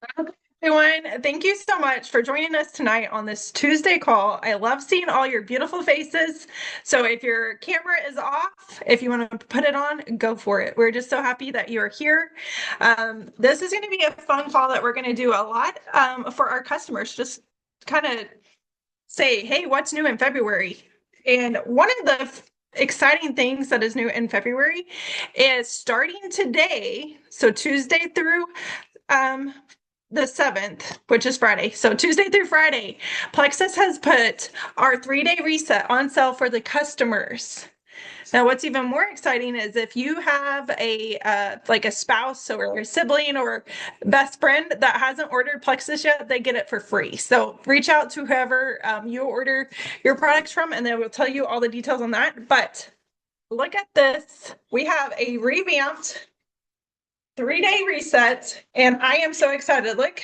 Okay, everyone, thank you so much for joining us tonight on this Tuesday call. I love seeing all your beautiful faces. So if your camera is off, if you want to put it on, go for it. We're just so happy that you are here. This is going to be a fun call that we're going to do a lot for our customers. Just kind of say, hey, what's new in February? And one of the exciting things that is new in February is starting today, so Tuesday through um, the 7th, which is Friday. So Tuesday through Friday, Plexus has put our 3-day reset on sale for the customers. Now, what's even more exciting is if you have a like a spouse or a sibling or best friend that hasn't ordered Plexus yet, they get it for free. So reach out to whoever you order your products from, and they will tell you all the details on that. But look at this. We have a revamped 3-day reset, and I am so excited. Look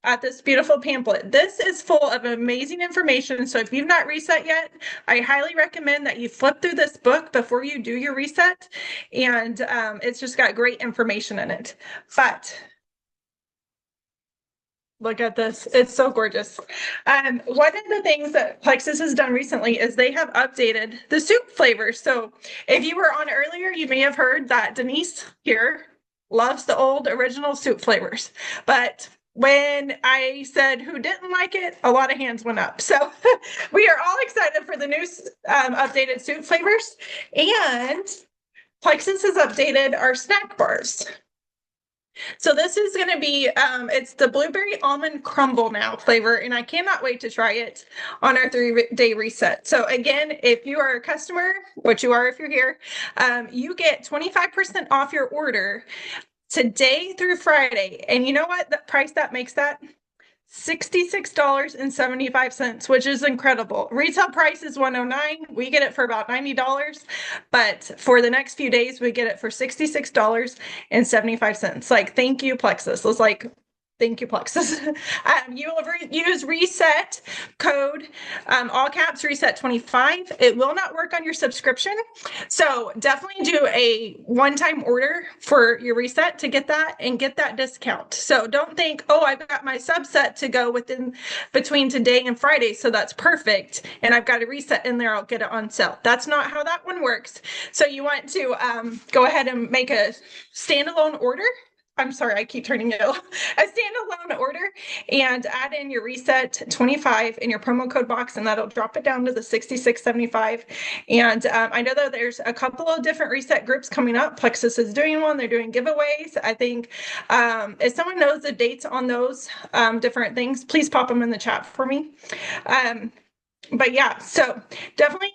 at this beautiful pamphlet. This is full of amazing information. So if you've not reset yet, I highly recommend that you flip through this book before you do your reset. And it's just got great information in it. But look at this. It's so gorgeous. One of the things that Plexus has done recently is they have updated the soup flavors. So if you were on earlier, you may have heard that Denise here loves the old original soup flavors. But when I said who didn't like it, a lot of hands went up. So we are all excited for the new updated soup flavors. And Plexus has updated our snack bars. So this is going to be, it's the blueberry almond crumble now flavor, and I cannot wait to try it on our 3-day reset. So again, if you are a customer, which you are if you're here, you get 25% off your order today through Friday. And you know what? The price that makes that? $66.75, which is incredible. Retail price is $109. We get it for about $90, but for the next few days, we get it for $66.75. Like, thank you, Plexus. It's like, thank you, Plexus. You will use reset code, all caps reset 25. It will not work on your subscription. So definitely do a one-time order for your reset to get that and get that discount. So don't think, oh, I've got my subset to go within between today and Friday, so that's perfect. And I've got a reset in there, I'll get it on sale. That's not how that one works. So you want to go ahead and make a standalone order. I'm sorry, I keep turning yellow. A standalone order and add in your reset 25 in your promo code box, and that'll drop it down to the 66.75. And I know that there's a couple of different reset groups coming up. Plexus is doing one, they're doing giveaways. I think if someone knows the dates on those different things, please pop them in the chat for me. But yeah, so definitely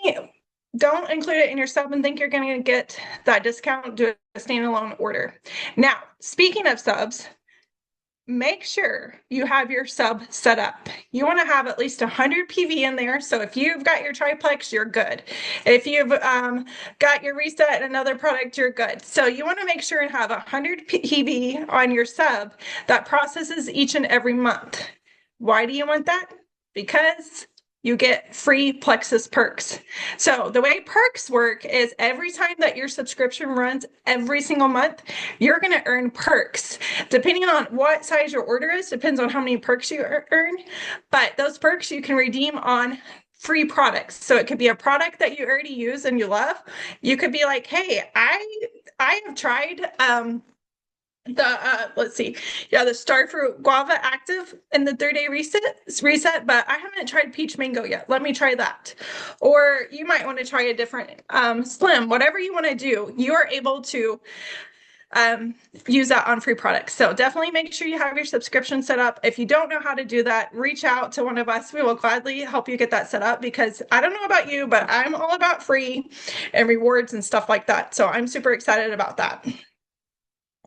don't include it in your sub and think you're going to get that discount. Do a standalone order. Now, speaking of subs, make sure you have your sub set up. You want to have at least 100 PV in there. So if you've got your triplex, you're good. If you've got your reset and another product, you're good. So you want to make sure and have 100 PV on your sub that processes each and every month. Why do you want that? Because you get free Plexus perks. So the way perks work is every time that your subscription runs every single month, you're going to earn perks. Depending on what size your order is, depends on how many perks you earn. But those perks you can redeem on free products. So it could be a product that you already use and you love. You could be like, hey, I have tried let's see, yeah, the Starfruit Guava Active in the 3-day reset, but I haven't tried peach mango yet. Let me try that. Or you might want to try a different slim. Whatever you want to do, you are able to use that on free products. So definitely make sure you have your subscription set up. If you don't know how to do that, reach out to one of us. We will gladly help you get that set up, because I don't know about you, but I'm all about free and rewards and stuff like that. So I'm super excited about that.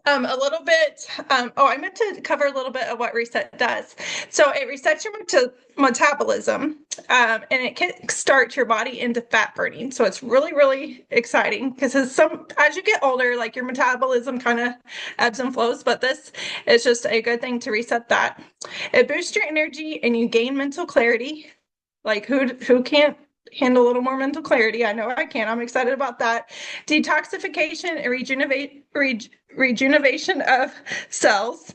A little bit, I meant to cover a little bit of what reset does. So it resets your metabolism, and it kickstarts your body into fat burning. So it's really, really exciting, because as you get older, like your metabolism kind of ebbs and flows, but this is just a good thing to reset that. It boosts your energy and you gain mental clarity. Like who can't handle a little more mental clarity? I know I can. I'm excited about that. Detoxification and rejuvenation of cells.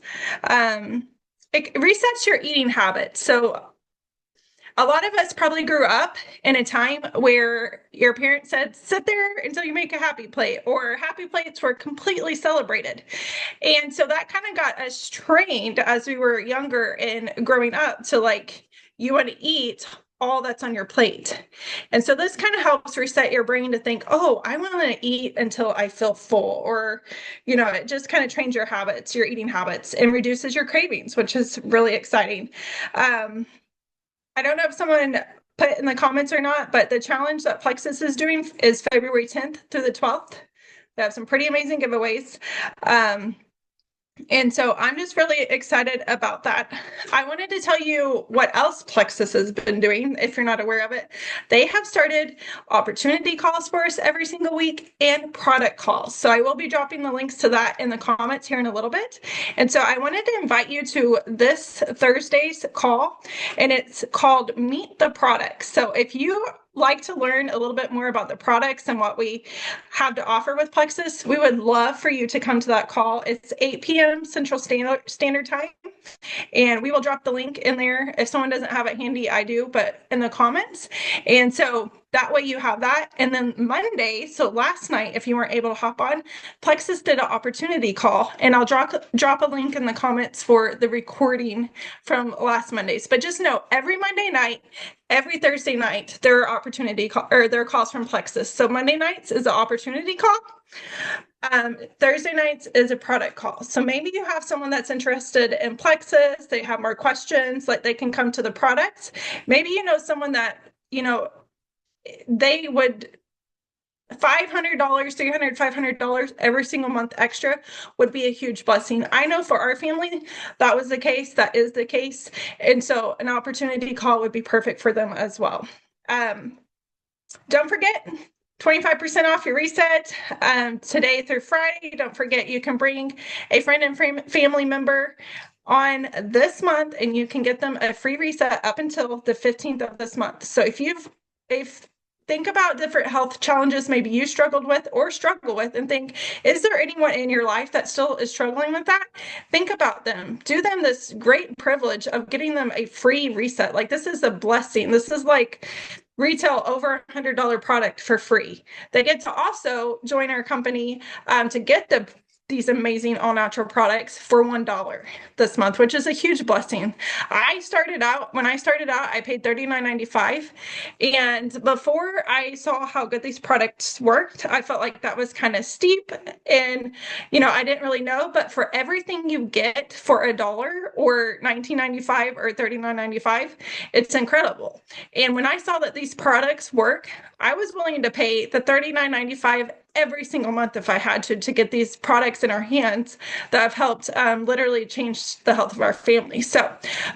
it resets your eating habits. So a lot of us probably grew up in a time where your parents said, sit there until you make a happy plate, or happy plates were completely celebrated. And so that kind of got us trained as we were younger and growing up to like, you want to eat all that's on your plate. And so this kind of helps reset your brain to think, oh, I want to eat until I feel full, or, it just kind of trains your habits, your eating habits, and reduces your cravings, which is really exciting. I don't know if someone put it in the comments or not, but the challenge that Plexus is doing is February 10th through the 12th. They have some pretty amazing giveaways. And so I'm just really excited about that. I wanted to tell you what else Plexus has been doing, if you're not aware of it. They have started opportunity calls for us every single week and product calls. So I will be dropping the links to that in the comments here in a little bit. And so I wanted to invite you to this Thursday's call, and it's called Meet the Products. So if you like to learn a little bit more about the products and what we have to offer with Plexus, we would love for you to come to that call. It's 8 p.m. Central Standard Time, and we will drop the link in there. If someone doesn't have it handy, I do, but in the comments. And so that way you have that. And then Monday, so last night, if you weren't able to hop on, Plexus did an opportunity call, and I'll drop a link in the comments for the recording from last Monday's. But just know, every Monday night, every Thursday night, there are opportunity call, or there are calls from Plexus. So Monday nights is an opportunity call. Thursday nights is a product call. So maybe you have someone that's interested in Plexus, they have more questions, like they can come to the products. Maybe you know someone that, they would $500, $300, $500 every single month extra would be a huge blessing. I know for our family, that was the case. That is the case. And so an opportunity call would be perfect for them as well. Don't forget, 25% off your reset today through Friday. Don't forget, you can bring a friend and family member on this month, and you can get them a free reset up until the 15th of this month. So if think about different health challenges maybe you struggled with or struggle with, and think, is there anyone in your life that still is struggling with that? Think about them. Do them this great privilege of getting them a free reset. Like, this is a blessing. This is like retail over $100 product for free. They get to also join our company to get these amazing all natural products for $1 this month, which is a huge blessing. When I started out, I paid $39.95. And before I saw how good these products worked, I felt like that was kind of steep. And, I didn't really know, but for everything you get for $1 or $19.95 or $39.95, it's incredible. And when I saw that these products work, I was willing to pay the $39.95 every single month if I had to get these products in our hands that have helped literally change the health of our family. So,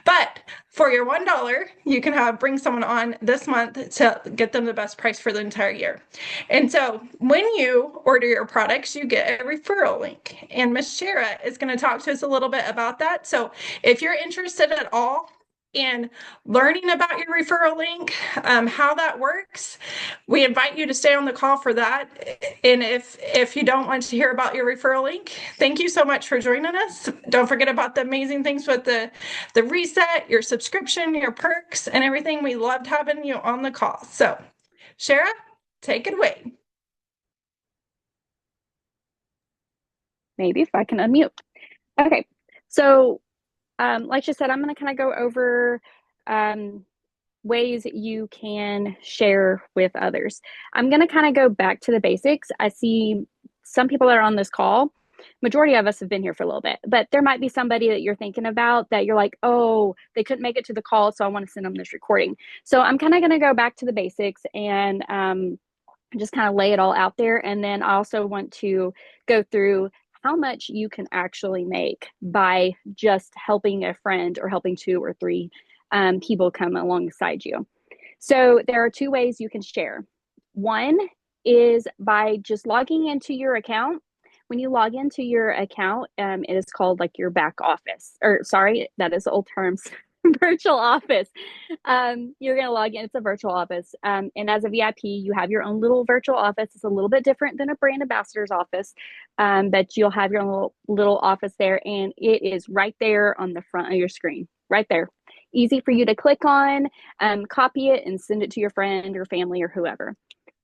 but for your $1, you can bring someone on this month to get them the best price for the entire year. And so when you order your products, you get a referral link. And Miss Shara is going to talk to us a little bit about that. So if you're interested at all and learning about your referral link, how that works, we invite you to stay on the call for that. And if you don't want to hear about your referral link, thank you so much for joining us. Don't forget about the amazing things with the reset, your subscription, your perks, and everything. We loved having you on the call. So, Shara, take it away. Maybe if I can unmute. Okay, so like you said, I'm going to kind of go over ways you can share with others. I'm going to kind of go back to the basics. I see some people that are on this call. Majority of us have been here for a little bit, but there might be somebody that you're thinking about that you're like, oh, they couldn't make it to the call, so I want to send them this recording. So I'm kind of going to go back to the basics and just kind of lay it all out there. And then I also want to go through how much you can actually make by just helping a friend or helping 2 or 3 people come alongside you. So there are 2 ways you can share. One is by just logging into your account. When you log into your account, it is called like your back office, or sorry, that is old terms virtual office. You're going to log in. It's a virtual office. And as a VIP, you have your own little virtual office. It's a little bit different than a brand ambassador's office, but you'll have your own little office there, and it is right there on the front of your screen, right there. Easy for you to click on, copy it, and send it to your friend or family or whoever.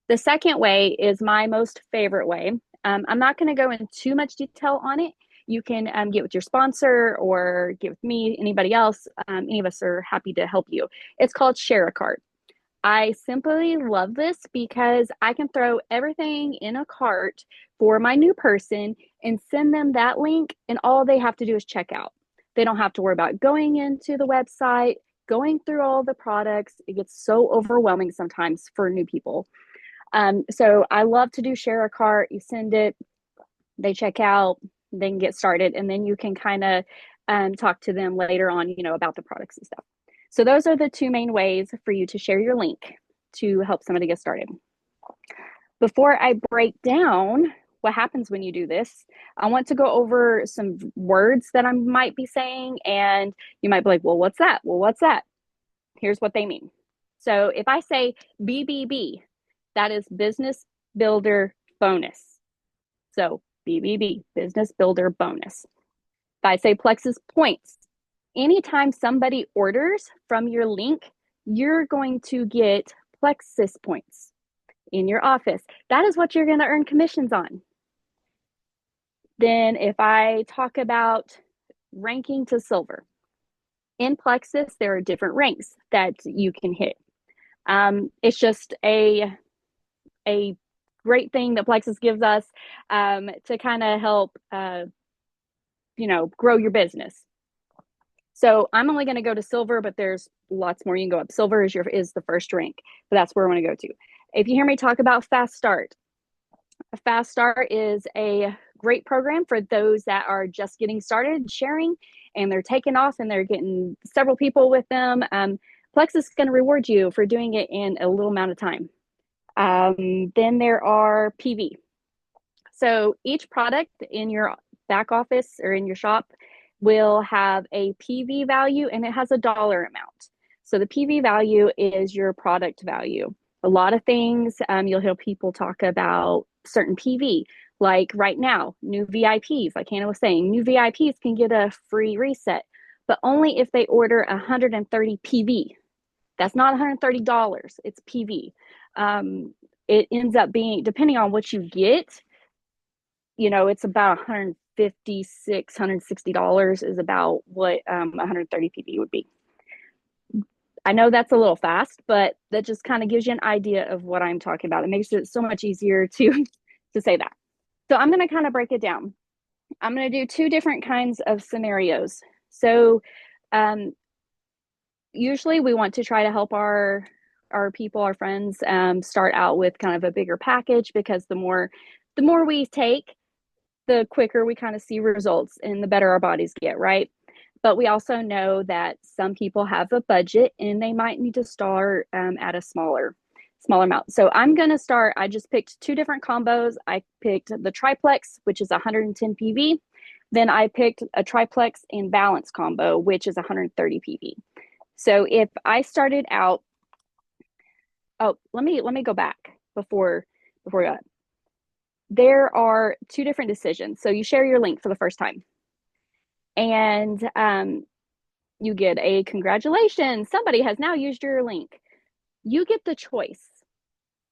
The second way is my most favorite way. I'm not going to go into too much detail on it. You can get with your sponsor or get with me, anybody else. Any of us are happy to help you. It's called Share a Cart. I simply love this because I can throw everything in a cart for my new person and send them that link, and all they have to do is check out. They don't have to worry about going into the website, going through all the products. It gets so overwhelming sometimes for new people. So I love to do Share a Cart. You send it, they check out, they can get started, and then you can kind of talk to them later on, about the products and stuff. So those are the two main ways for you to share your link to help somebody get started. Before I break down what happens when you do this, I want to go over some words that I might be saying, and you might be like, well, what's that? Well, what's that? Here's what they mean. So if I say BBB, that is Business Builder Bonus. So BBB, Business Builder Bonus. If I say Plexus Points, anytime somebody orders from your link, you're going to get Plexus Points in your office. That is what you're going to earn commissions on. Then if I talk about ranking to silver, in Plexus, there are different ranks that you can hit. It's just a great thing that Plexus gives us to kind of help, grow your business. So I'm only going to go to silver, but there's lots more you can go up. Silver is the first rank, but that's where I want to go to. If you hear me talk about Fast Start, a Fast Start is a great program for those that are just getting started sharing, and they're taking off and they're getting several people with them. Plexus is going to reward you for doing it in a little amount of time. Then there are PV. So each product in your back office or in your shop will have a PV value, and it has a dollar amount. So the PV value is your product value. A lot of things, you'll hear people talk about certain PV, like right now, new VIPs, like Hannah was saying, new VIPs can get a free reset, but only if they order 130 PV. That's not $130, it's PV. It ends up being, depending on what you get, it's about $156, $160 is about what 130 PV would be. I know that's a little fast, but that just kind of gives you an idea of what I'm talking about. It makes it so much easier to say that. So I'm going to kind of break it down. I'm going to do two different kinds of scenarios. So usually we want to try to help our people, our friends, start out with kind of a bigger package, because the more we take, the quicker we kind of see results and the better our bodies get, right? But we also know that some people have a budget and they might need to start at a smaller amount. So I'm going to start, I just picked two different combos. I picked the triplex, which is 110 PV. Then I picked a triplex and balance combo, which is 130 PV. So if I started out, let me go back before that. There are two different decisions. So you share your link for the first time, and you get a congratulations, somebody has now used your link. You get the choice.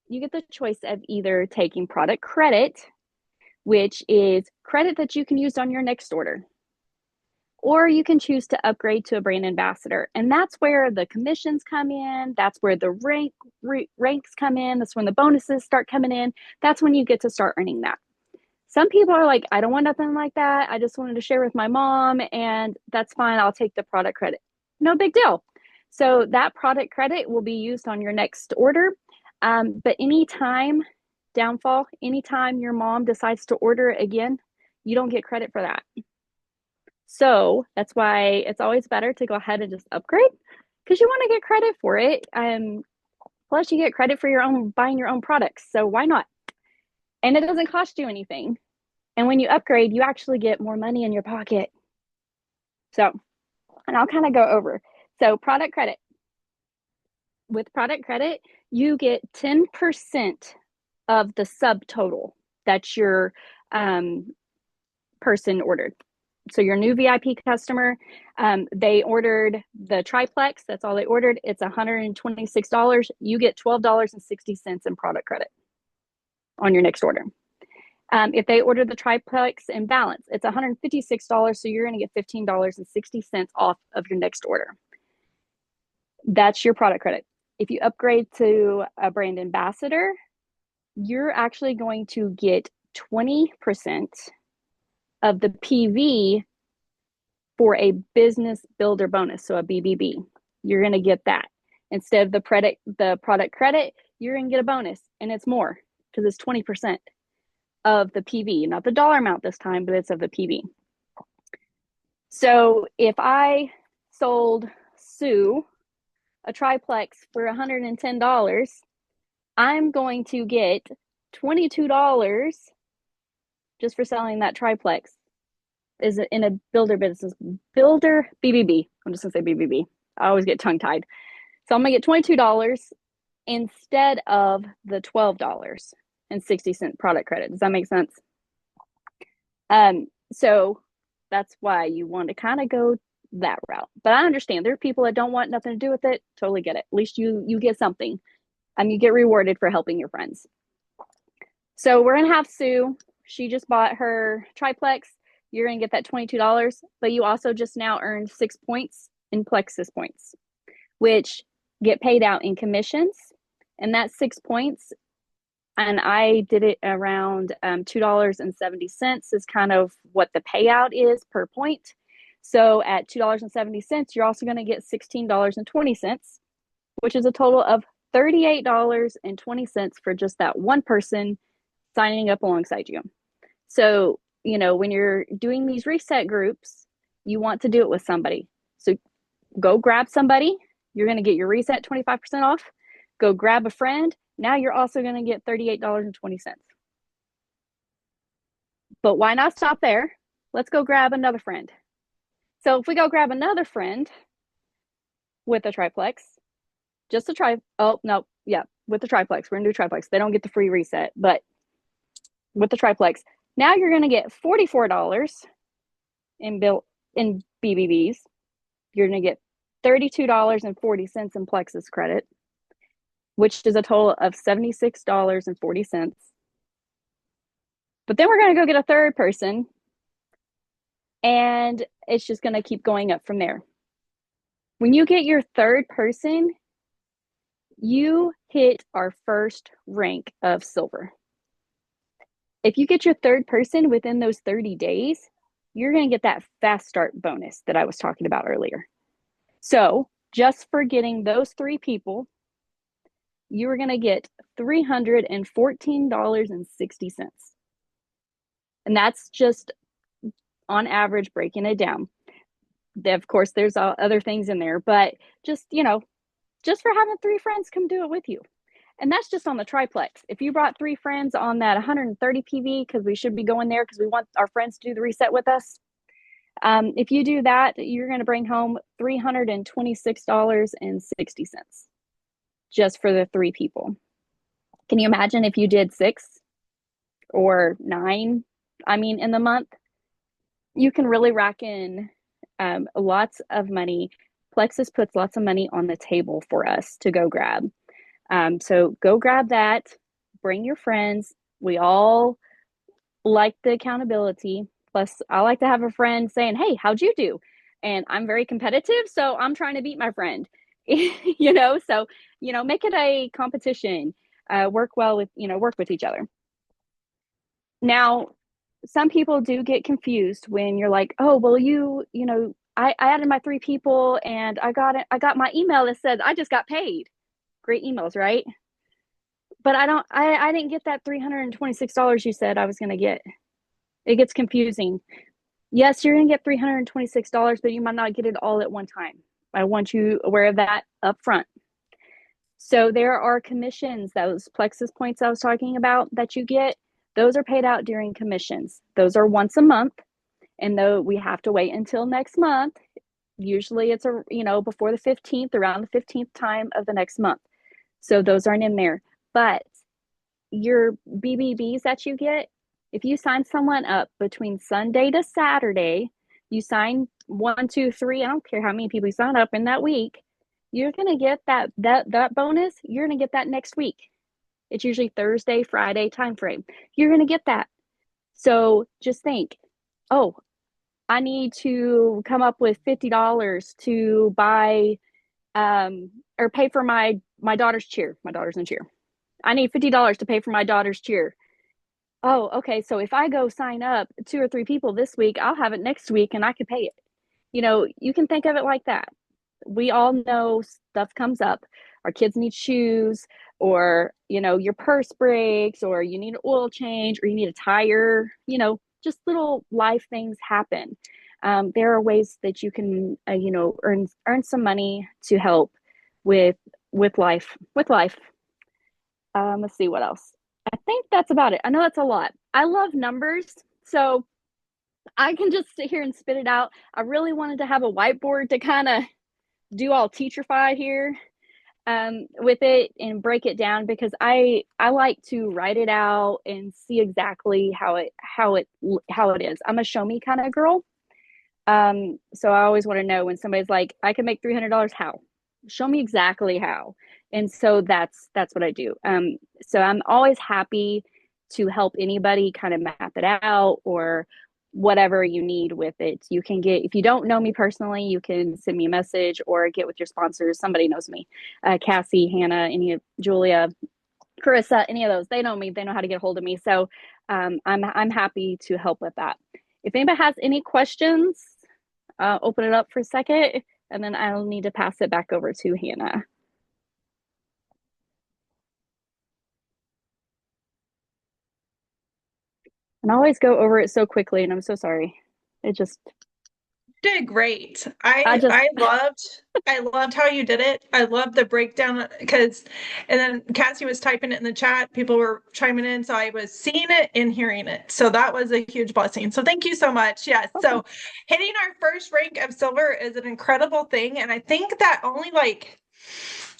You get the choice of either taking product credit, which is credit that you can use on your next order, or you can choose to upgrade to a brand ambassador. And that's where the commissions come in. That's where the ranks come in. That's when the bonuses start coming in. That's when you get to start earning that. Some people are like, I don't want nothing like that. I just wanted to share with my mom, and that's fine. I'll take the product credit. No big deal. So that product credit will be used on your next order. But anytime your mom decides to order it again, you don't get credit for that. So that's why it's always better to go ahead and just upgrade, because you want to get credit for it. Plus you get credit for buying your own products. So why not? And it doesn't cost you anything. And when you upgrade, you actually get more money in your pocket. So, and I'll kind of go over. So product credit. With product credit, you get 10% of the subtotal that your person ordered. So your new VIP customer, they ordered the triplex. That's all they ordered. It's $126. You get $12.60 in product credit on your next order. If they order the triplex in balance, it's $156. So you're going to get $15.60 off of your next order. That's your product credit. If you upgrade to a brand ambassador, you're actually going to get 20% of the PV for a business builder bonus, so a BBB. You're going to get that. Instead of the product credit, you're going to get a bonus, and it's more because it's 20% of the PV, not the dollar amount this time, but it's of the PV. So if I sold Sue a triplex for $110, I'm going to get $22 just for selling that triplex. Is in a builder business, builder BBB. I'm just gonna say BBB. I always get tongue tied. So I'm gonna get $22 instead of the $12.60 product credit. Does that make sense? So that's why you want to kind of go that route. But I understand there are people that don't want nothing to do with it. Totally get it. At least you get something. You get rewarded for helping your friends. So we're gonna have Sue. She just bought her triplex. You're gonna get that $22, but you also just now earned 6 points in Plexus points, which get paid out in commissions. And that's 6 points. And I did it around $2.70 is kind of what the payout is per point. So at $2.70, you're also going to get $16.20, which is a total of $38.20 for just that one person signing up alongside you. So, when you're doing these reset groups, you want to do it with somebody. So go grab somebody. You're going to get your reset 25% off. Go grab a friend. Now you're also going to get $38.20. But why not stop there? Let's go grab another friend. So if we go grab another friend with a triplex, with the triplex, we're going to do triplex. They don't get the free reset, but with the triplex, now you're going to get $44 in BBBs. You're going to get $32.40 in Plexus credit, which is a total of $76.40. But then we're going to go get a third person, and it's just going to keep going up from there. When you get your third person, you hit our first rank of silver. If you get your third person within those 30 days, you're going to get that fast start bonus that I was talking about earlier. So just for getting those 3 people, you are going to get $314.60. And that's just on average breaking it down. Of course, there's other things in there, but just for having 3 friends come do it with you. And that's just on the triplex. If you brought 3 friends on that 130 PV, because we should be going there because we want our friends to do the reset with us. If you do that, you're going to bring home $326.60 just for the 3 people. Can you imagine if you did 6 or 9? In the month, you can really rack in lots of money. Plexus puts lots of money on the table for us to go grab. So go grab that, bring your friends. We all like the accountability. Plus, I like to have a friend saying, "Hey, how'd you do?" And I'm very competitive, so I'm trying to beat my friend. So, make it a competition. Work with each other. Now, some people do get confused when you're like, "Oh, well, I added my 3 people and I got my email that says I just got paid." Great emails, right? But I didn't get that $326 you said I was going to get. It gets confusing. Yes, you're going to get $326, but you might not get it all at one time. I want you aware of that up front. So there are commissions, those Plexus points I was talking about that you get, those are paid out during commissions. Those are once a month. And though we have to wait until next month Usually it's before the 15th, around the 15th time of the next month. So those aren't in there. But your BBBs that you get, if you sign someone up between Sunday to Saturday, you sign 1, 2, 3, I don't care how many people you sign up in that week, you're gonna get that bonus, you're gonna get that next week. It's usually Thursday, Friday time frame. You're gonna get that. So just think, oh, I need to come up with $50 to buy or pay for my daughter's cheer. My daughter's in cheer. I need $50 to pay for my daughter's cheer. Oh, okay. So if I go sign up 2 or 3 people this week, I'll have it next week and I can pay it. You can think of it like that. We all know stuff comes up. Our kids need shoes, or, your purse breaks, or you need an oil change, or you need a tire, just little life things happen. There are ways that you can, earn some money to help with life. Let's see what else. I think that's about it. I know that's a lot. I love numbers, so I can just sit here and spit it out. I really wanted to have a whiteboard to kind of do all teacherify here with it and break it down, because I like to write it out and see exactly how it is. I'm a show me kind of girl. So I always want to know when somebody's like, I can make $300, how? Show me exactly how. And so that's what I do. So I'm always happy to help anybody kind of map it out, or whatever you need with it. You can if you don't know me personally, you can send me a message or get with your sponsors. Somebody knows me. Cassie, Hannah, Julia, Carissa, any of those, they know me. They know how to get a hold of me. So I'm happy to help with that. If anybody has any questions, open it up for a second, and then I'll need to pass it back over to Hannah. And I always go over it so quickly, and I'm so sorry. It just did great. I loved how you did it. I loved the breakdown, and then Cassie was typing it in the chat. People were chiming in, so I was seeing it and hearing it. So that was a huge blessing. So thank you so much. Yes. Okay. So hitting our first rank of silver is an incredible thing, and I think that only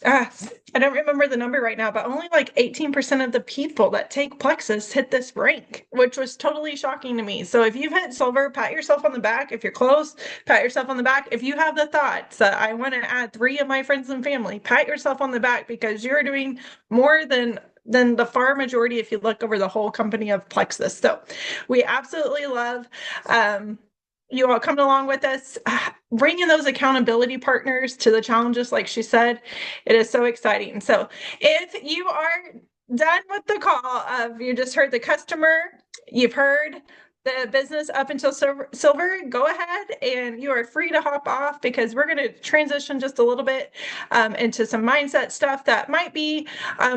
I don't remember the number right now, but only 18% of the people that take Plexus hit this rank, which was totally shocking to me. So if you've hit silver, pat yourself on the back. If you're close, pat yourself on the back. If you have the thoughts that I want to add 3 of my friends and family, pat yourself on the back, because you're doing more than the far majority if you look over the whole company of Plexus. So we absolutely love you all coming along with us, bringing those accountability partners to the challenges, like she said. It is so exciting. So if you are done with the call of, you just heard the customer, you've heard the business up until silver, go ahead and you are free to hop off, because we're going to transition just a little bit into some mindset stuff that might be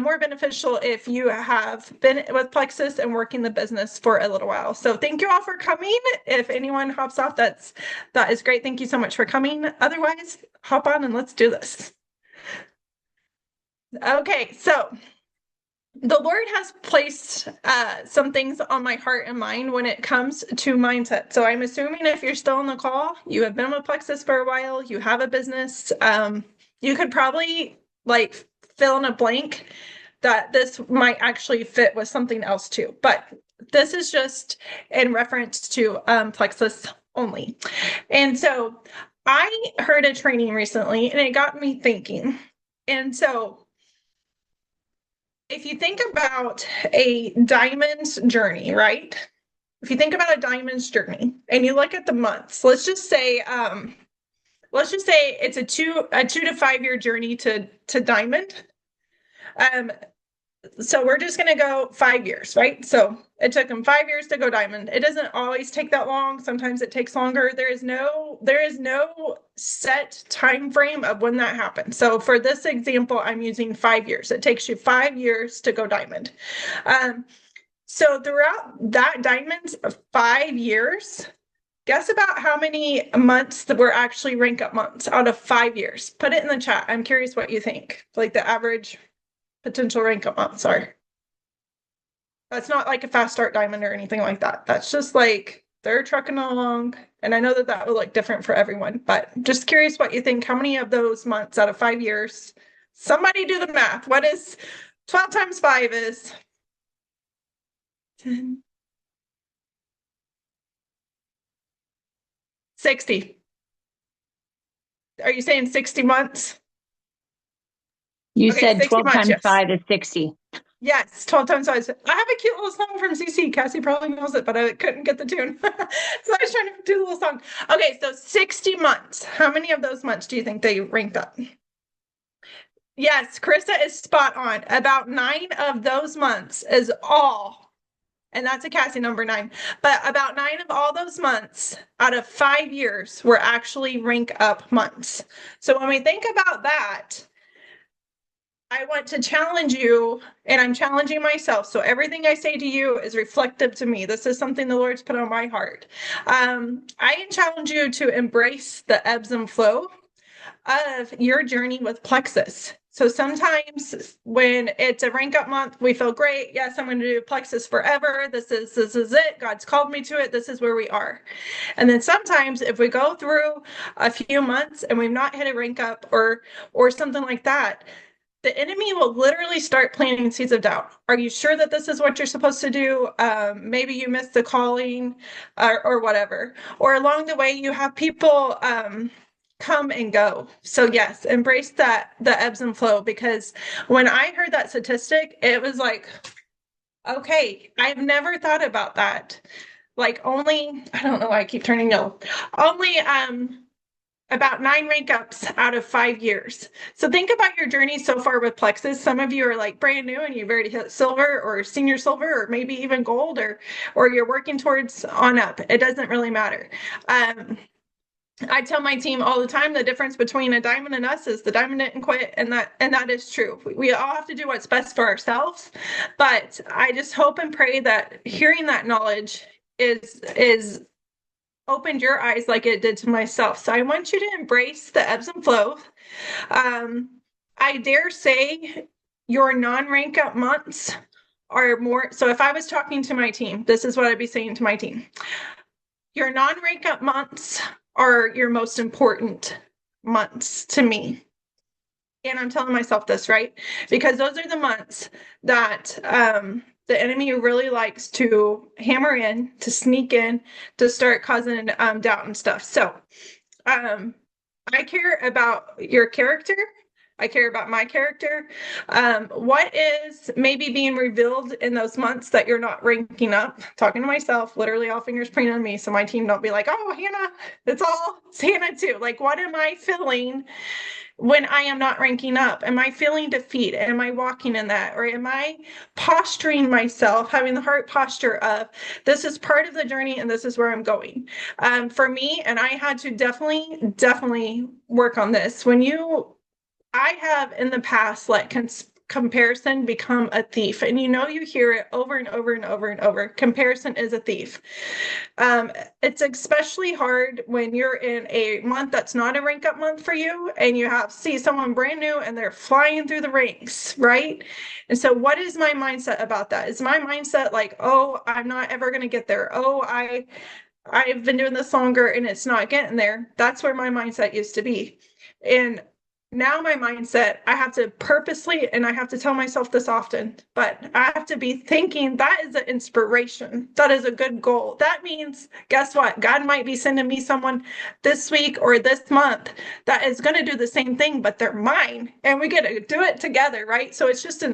more beneficial if you have been with Plexus and working the business for a little while. So thank you all for coming. If anyone hops off, that is great. Thank you so much for coming. Otherwise, hop on and let's do this. Okay, so the Lord has placed some things on my heart and mind when it comes to mindset. So I'm assuming if you're still on the call, you have been with Plexus for a while, you have a business, you could probably fill in a blank that this might actually fit with something else too. But this is just in reference to Plexus only. And so I heard a training recently and it got me thinking. And so if you think about a diamond's journey, right? If you think about a diamond's journey and you look at the months, let's just say it's a 2 to 5 year journey to diamond. So we're just going to go 5 years, right? So it took them 5 years to go diamond. It doesn't always take that long. Sometimes it takes longer. There is no set time frame of when that happens. So for this example, I'm using 5 years. It takes you 5 years to go diamond. So throughout that diamond's 5 years, guess about how many months that were actually rank up months out of 5 years. Put it in the chat. I'm curious what you think. The average potential rank up months are. That's not like a fast start diamond or anything like that. That's just They're trucking along. And I know that that will look different for everyone, but just curious what you think. How many of those months out of 5 years? Somebody do the math. What is 12 times 5 is 10, 60. Are you saying 60 months? You Okay, said 60 12 months, times yes. 5 is 60. Yes, 12 times 5. I have a cute little song from CC. Cassie probably knows it, but I couldn't get the tune. So I was trying to do a little song. Okay, so 60 months. How many of those months do you think they ranked up? Yes, Krista is spot on. About 9 of those months is all, and that's a Cassie number 9, but about 9 of all those months out of 5 years were actually rank up months. So when we think about that, I want to challenge you, and I'm challenging myself. So everything I say to you is reflective to me. This is something the Lord's put on my heart. I challenge you to embrace the ebbs and flow of your journey with Plexus. So sometimes when it's a rank up month, we feel great. Yes, I'm going to do Plexus forever. This is it. God's called me to it. This is where we are. And then sometimes if we go through a few months and we've not hit a rank up or something like that, the enemy will literally start planting seeds of doubt. Are you sure that this is what you're supposed to do? Maybe you missed the calling or whatever. Or along the way, you have people come and go. So yes, embrace that, the ebbs and flow, because when I heard that statistic, it was like, okay, I've never thought about that. Like only, I don't know why I keep turning yellow. Only about 9 rank ups out of 5 years. So think about your journey so far with Plexus. Some of you are like brand new and you've already hit silver or senior silver or maybe even gold, or you're working towards on up. It doesn't really matter. I tell my team all the time, the difference between a diamond and us is the diamond didn't quit, and that is true. We all have to do what's best for ourselves, but I just hope and pray that hearing that knowledge is opened your eyes like it did to myself. So I want you to embrace the ebbs and flows. I dare say your non-rank up months are more. So if I was talking to my team, this is what I'd be saying to my team. Your non-rank up months are your most important months to me. And I'm telling myself this, right? Because those are the months that the enemy really likes to hammer in, to sneak in, to start causing doubt and stuff. So I care about your character. I care about my character. What is maybe being revealed in those months that you're not ranking up? Talking to myself, literally all fingers pointing on me, so my team don't be like, oh, Hannah, it's Hannah too. Like, what am I feeling when I am not ranking up? Am I feeling defeat? Am I walking in that? Or am I posturing myself, having the heart posture of this is part of the journey and this is where I'm going? For me, and I had to definitely work on this. I have in the past let comparison become a thief, and you hear it over and over and over and over. Comparison is a thief. It's especially hard when you're in a month that's not a rank up month for you, and you see someone brand new and they're flying through the ranks, right? And so, what is my mindset about that? Is my mindset like, oh, I'm not ever going to get there? Oh, I've been doing this longer and it's not getting there. That's where my mindset used to be. And now my mindset, I have to purposely, and I have to tell myself this often, but I have to be thinking that is an inspiration. That is a good goal. That means, guess what? God might be sending me someone this week or this month that is going to do the same thing, but they're mine, and we get to do it together, right? So it's just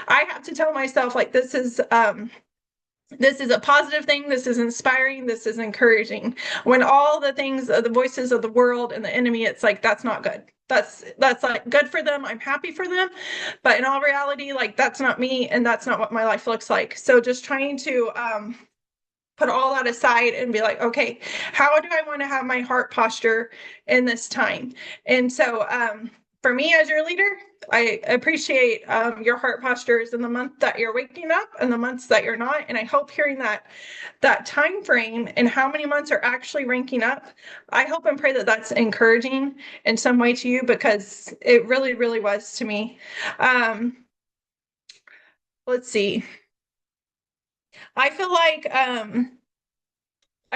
I have to tell myself like this is a positive thing. This is inspiring. This is encouraging. When all the things, the voices of the world and the enemy, it's like, that's not good. That's like good for them. I'm happy for them. But in all reality, like that's not me and that's not what my life looks like. So just trying to put all that aside and be like, okay, how do I want to have my heart posture in this time? And so for me as your leader, I appreciate your heart postures in the month that you're waking up and the months that you're not. And I hope hearing that time frame and how many months are actually ranking up, I hope and pray that that's encouraging in some way to you, because it really, really was to me. Let's see. I feel like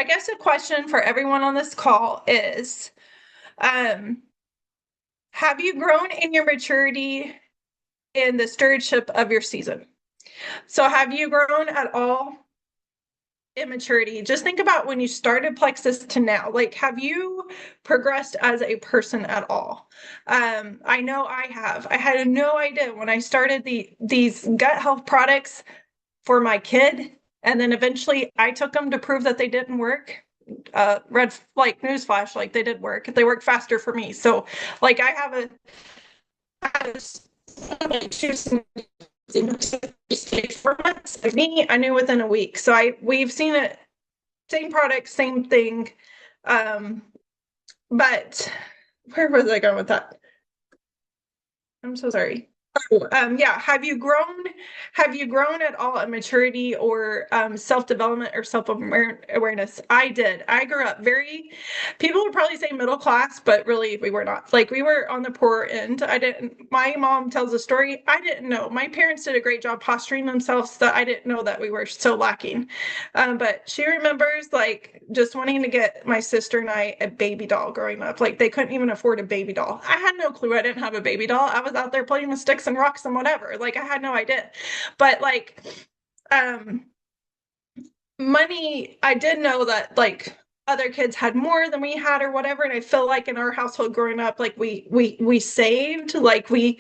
I guess a question for everyone on this call is, have you grown in your maturity in the stewardship of your season? So have you grown at all in maturity? Just think about when you started Plexus to now. Like, have you progressed as a person at all? I know I have. I had no idea when I started these gut health products for my kid, and then eventually I took them to prove that they didn't work. Red, like, newsflash, like, they did work. They work faster for me. So like I have choosing 4 months. Of me, I knew within a week. So we've seen it, same product, same thing. But where was I going with that? I'm so sorry. Yeah. Have you grown at all in maturity or self-development or self-awareness? I did. I grew up people would probably say middle class, but really we were not. Like, we were on the poor end. My mom tells a story. I didn't know. My parents did a great job posturing themselves that I didn't know that we were so lacking. But she remembers, like, just wanting to get my sister and I a baby doll growing up. Like, they couldn't even afford a baby doll. I had no clue I didn't have a baby doll. I was out there playing with sticks and rocks and whatever. Like, I had no idea. But like, money, I did know that, like, other kids had more than we had or whatever. And I feel like in our household growing up, like, we saved, like, we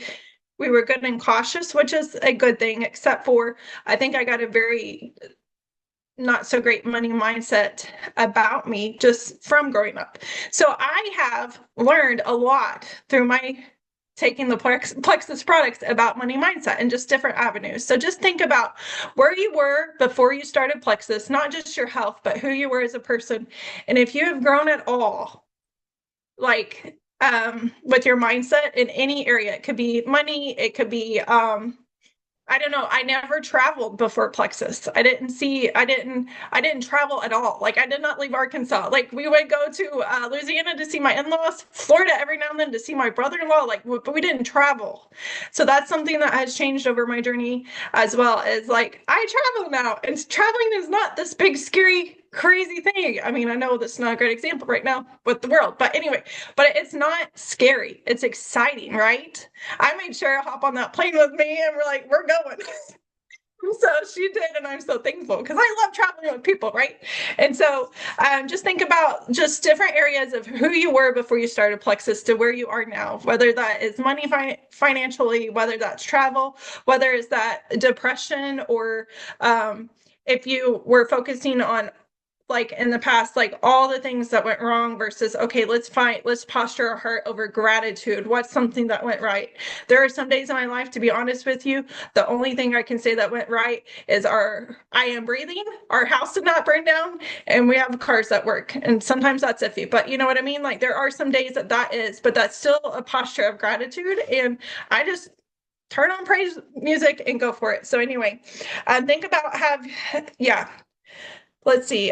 were good and cautious, which is a good thing, except for I think I got a very not so great money mindset about me just from growing up. So I have learned a lot through my taking the Plexus products about money mindset and just different avenues. So just think about where you were before you started Plexus, not just your health, but who you were as a person. And if you have grown at all, like, with your mindset in any area, it could be money, it could be, I don't know. I never traveled before Plexus. I didn't travel at all. Like, I did not leave Arkansas. Like, we would go to Louisiana to see my in-laws, Florida every now and then to see my brother-in-law, like, but we didn't travel. So that's something that has changed over my journey as well, is like, I travel now, and traveling is not this big, scary, crazy thing. I mean, I know that's not a great example right now with the world, but anyway, but it's not scary. It's exciting, right? I made Cheryl hop on that plane with me, and we're going. So she did, and I'm so thankful because I love traveling with people, right? And so just think about just different areas of who you were before you started Plexus to where you are now, whether that is money financially, whether that's travel, whether it's that depression, or if you were focusing on, like, in the past, like, all the things that went wrong versus, okay, let's posture our heart over gratitude. What's something that went right? There are some days in my life, to be honest with you, the only thing I can say that went right is I am breathing, our house did not burn down, and we have cars that work. And sometimes that's iffy, but you know what I mean? Like, there are some days that is, but that's still a posture of gratitude. And I just turn on praise music and go for it. So anyway, think about let's see.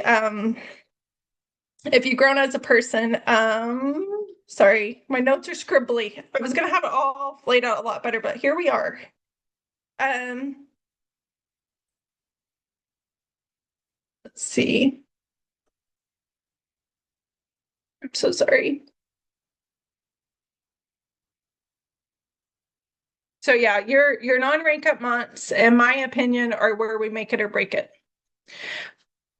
If you've grown as a person, sorry, my notes are scribbly. I was gonna have it all laid out a lot better, but here we are. Let's see. I'm so sorry. So yeah, your non-rank up months, in my opinion, are where we make it or break it.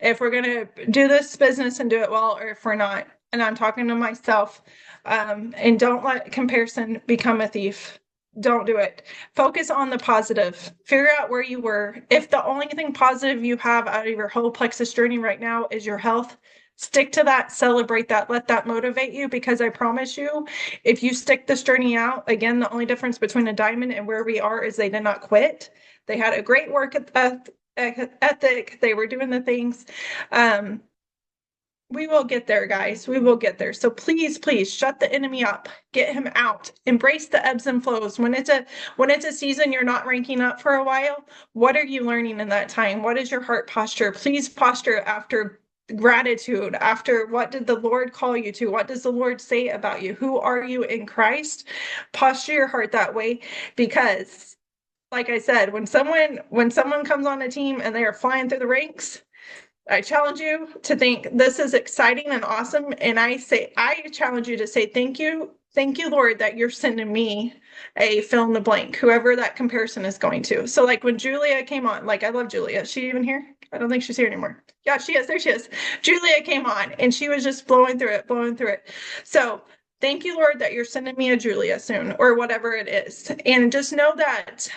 If we're gonna do this business and do it well, or if we're not. And I'm talking to myself. And don't let comparison become a thief. Don't do it. Focus on the positive. Figure out where you were. If the only thing positive you have out of your whole Plexus journey right now is your health, stick to that, celebrate that, let that motivate you, because I promise you, if you stick this journey out, again, the only difference between a diamond and where we are is they did not quit. They had a great work ethic. They were doing the things. We will get there, guys. We will get there. So please shut the enemy up. Get him out. Embrace the ebbs and flows. When it's a season you're not ranking up for a while, what are you learning in that time? What is your heart posture? Please posture after gratitude, after what did the Lord call you to? What does the Lord say about you? Who are you in Christ? Posture your heart that way, because like I said, when someone comes on a team and they are flying through the ranks, I challenge you to think this is exciting and awesome. And I challenge you to say, thank you. Thank you, Lord, that you're sending me a fill in the blank, whoever that comparison is going to. So like when Julia came on, like I love Julia. Is she even here? I don't think she's here anymore. Yeah, she is. There she is. Julia came on and she was just blowing through it. So thank you, Lord, that you're sending me a Julia soon or whatever it is. And just know that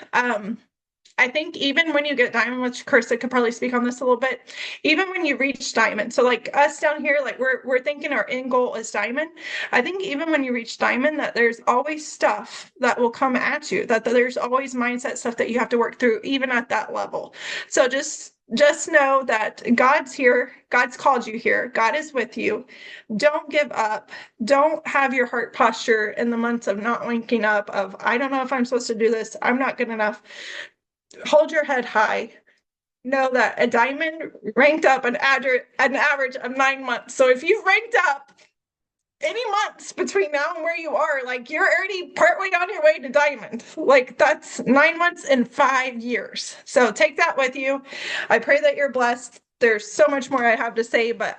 I think even when you get diamond, which Carissa could probably speak on this a little bit, even when you reach diamond, so like us down here, like we're thinking our end goal is diamond. I think even when you reach diamond, that there's always stuff that will come at you, that there's always mindset stuff that you have to work through, even at that level. So just know that God's here. God's called you here. God is with you. Don't give up. Don't have your heart posture in the months of not waking up of, I don't know if I'm supposed to do this. I'm not good enough. Hold your head high. Know that a diamond ranked up an average of 9 months. So if you've ranked up any months between now and where you are, like you're already partway on your way to diamond. Like that's 9 months and 5 years. So take that with you. I pray that you're blessed. There's so much more I have to say, but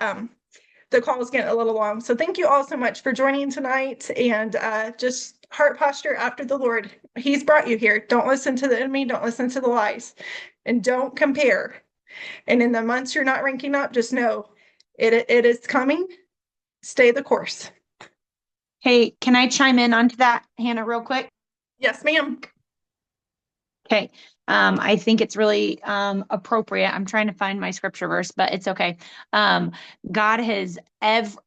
the call is getting a little long. So thank you all so much for joining tonight, and just heart posture after the Lord. He's brought you here. Don't listen to the enemy. Don't listen to the lies, and don't compare. And in the months you're not ranking up, just know it is coming. Stay the course. Hey, can I chime in onto that, Hannah, real quick? Yes, ma'am. Okay. I think it's really appropriate. I'm trying to find my scripture verse, but it's okay. God has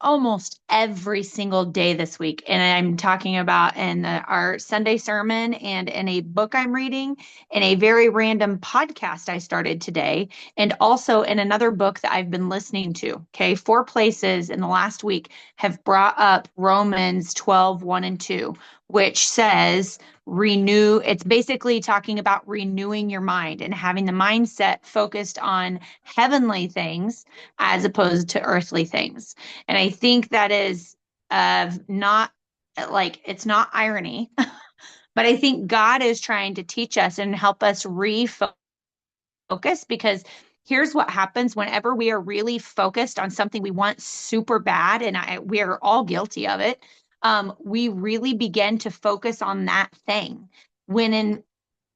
almost every single day this week, and I'm talking about in our Sunday sermon and in a book I'm reading, in a very random podcast I started today, and also in another book that I've been listening to. Okay, 4 places in the last week have brought up Romans 12:1 and 2, which says, renew. It's basically talking about renewing your mind and having the mindset focused on heavenly things as opposed to earthly things. And I think that is not like, it's not irony, but I think God is trying to teach us and help us refocus, because here's what happens whenever we are really focused on something we want super bad, and we are all guilty of it. We really begin to focus on that thing, when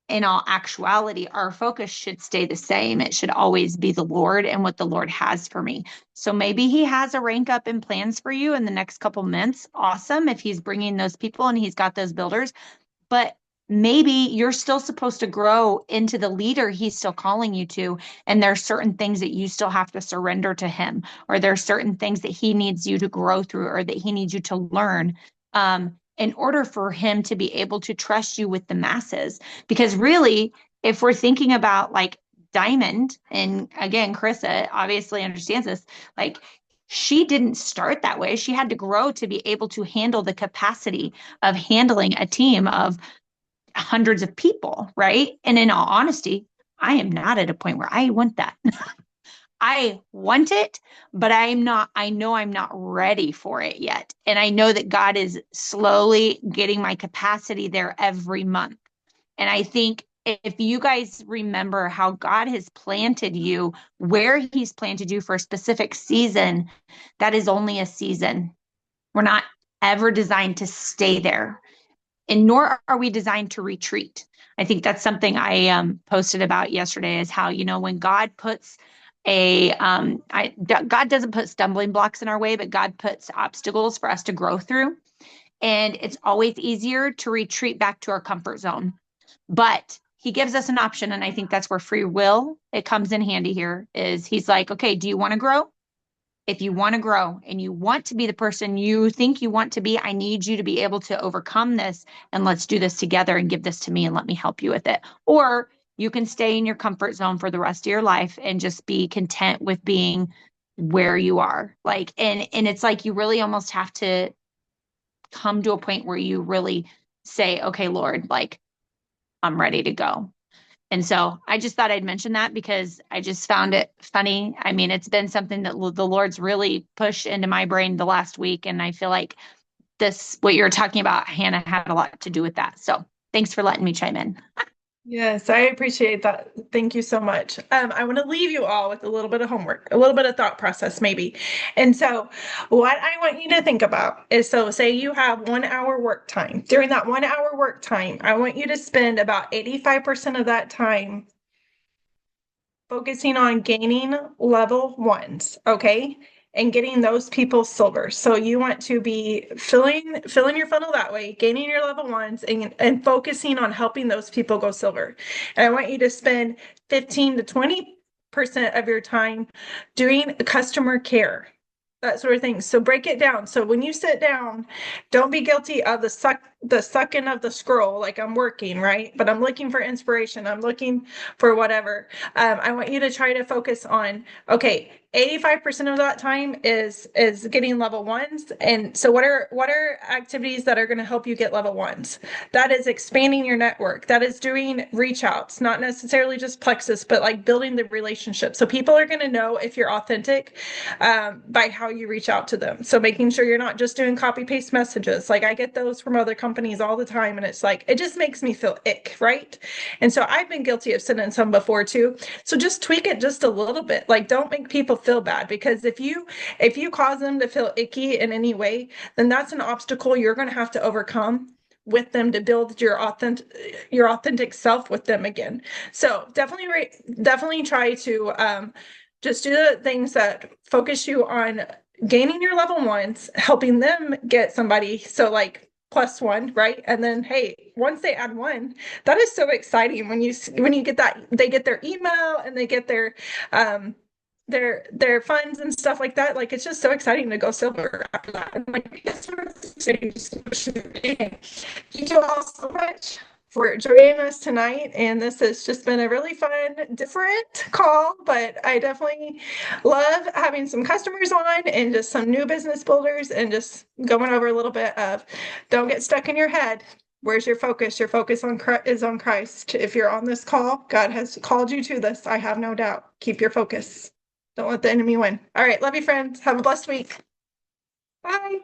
in all actuality, our focus should stay the same. It should always be the Lord and what the Lord has for me. So maybe he has a rank up in plans for you in the next couple months. Awesome. If he's bringing those people and he's got those builders, but maybe you're still supposed to grow into the leader he's still calling you to. And there are certain things that you still have to surrender to him, or there are certain things that he needs you to grow through, or that he needs you to learn in order for him to be able to trust you with the masses. Because really, if we're thinking about like Diamond, and again, Carissa obviously understands this, like she didn't start that way. She had to grow to be able to handle the capacity of handling a team of hundreds of people, right? And in all honesty, I am not at a point where I want that. I want it, but I know I'm not ready for it yet. And I know that God is slowly getting my capacity there every month. And I think if you guys remember how God has planted you, where he's planted you for a specific season, that is only a season. We're not ever designed to stay there, and nor are we designed to retreat. I think that's something I posted about yesterday, is how, when God puts God doesn't put stumbling blocks in our way, but God puts obstacles for us to grow through. And it's always easier to retreat back to our comfort zone. But he gives us an option. And I think that's where free will, it comes in handy here, is he's like, okay, do you want to grow? If you want to grow and you want to be the person you think you want to be, I need you to be able to overcome this, and let's do this together and give this to me and let me help you with it. Or you can stay in your comfort zone for the rest of your life and just be content with being where you are. Like, and it's like, you really almost have to come to a point where you really say, okay, Lord, like, I'm ready to go. And so I just thought I'd mention that because I just found it funny. I mean, it's been something that the Lord's really pushed into my brain the last week. And I feel like what you're talking about, Hannah, had a lot to do with that. So thanks for letting me chime in. Yes, I appreciate that. Thank you so much. I want to leave you all with a little bit of homework, a little bit of thought process, maybe. And so, what I want you to think about is so, say you have 1 hour work time. During that 1 hour work time, I want you to spend about 85% of that time focusing on gaining level ones, okay? And getting those people silver. So you want to be filling your funnel that way, gaining your level ones and focusing on helping those people go silver. And I want you to spend 15 to 20% of your time doing customer care, that sort of thing. So break it down. So when you sit down, don't be guilty of the sucking of the scroll, like I'm working, right? But I'm looking for inspiration. I'm looking for whatever. I want you to try to focus on, okay, 85% of that time is getting level ones. And so what are activities that are going to help you get level ones? That is expanding your network. That is doing reach outs, not necessarily just Plexus, but like building the relationship. So people are going to know if you're authentic by how you reach out to them. So making sure you're not just doing copy paste messages. Like I get those from other companies all the time, and it's like, it just makes me feel ick, right? And so I've been guilty of sending some before too. So just tweak it just a little bit. Like don't make people feel bad, because if you cause them to feel icky in any way, then that's an obstacle you're going to have to overcome with them to build your authentic self with them again. So definitely try to just do the things that focus you on gaining your level ones, helping them get somebody. So like +1, right? And then, hey, once they add one, that is so exciting when you get that, they get their email and they get their funds and stuff like that. Like it's just so exciting to go silver after that. And like it's sort of exciting. Thank you all so much for joining us tonight. And this has just been a really fun, different call, but I definitely love having some customers on and just some new business builders and just going over a little bit of don't get stuck in your head. Where's your focus? Your focus is on Christ. If you're on this call, God has called you to this. I have no doubt. Keep your focus. Don't let the enemy win. All right. Love you, friends. Have a blessed week. Bye.